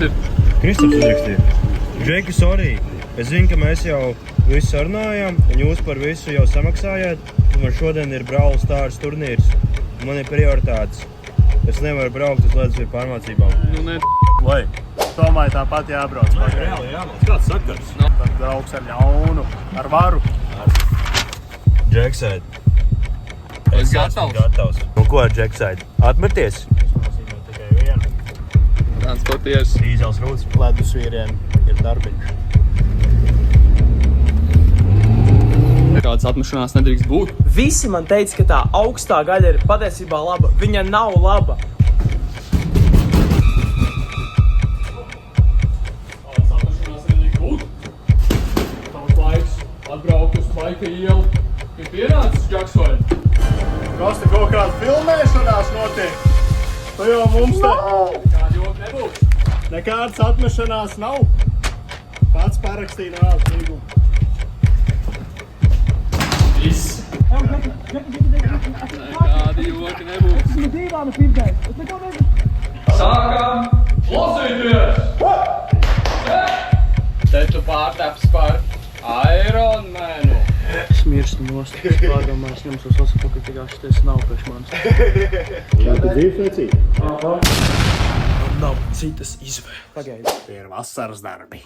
tas ir? Kristaps uzrakstīja. Džeki, sorry. Es zinu, ka mēs jau visu sarunājām, un jūs par visu jau samaksājāt. Man šodien ir Brawl Stars turnīrs. Man ir prioritātes. Es nevaru braukt uz Latvijas pārmācībām. Nu, ne. Vai? Domāju, tāpat jābrauc. Reāli jāmāc. Kāds sakars? Tad draugs ar ļaunu, ar varu. Džeksaid. Es gatavs. Gatavs. Un ko ar Džeksaid? Atmerties? Tikai vienu. Transporties. Dīzels rūts. Ledus vīriem ir darbiņš. Kādas atmešanās nedrīkst būt. Visi man teica, ka tā augstā gaļa ir patiesībā laba. Viņa nav laba. Kādas atmešanās nedrīkst būt. Tavs laiks atbraukt uz Baika ielu. Ir pienācis Džeksvaļ. Kas te kaut kāda filmēšanās notiek? Tu jau mums te... Kāda joka nebūs. Nekādas atmešanās nav. Pats parakstīja nav līgumu. Viss. Nekāda joka nebūs. Sākam klausīties! Te tu pārtaps par Ironmanu. Es mirstu nost. Es pārdomāju, es jums uzsaku, ka tikai šitais nav priekš manis. Jā, tu dzīves vecīt? Nav citas izvēles. Pagaidi. Tie ir vasaras darbi.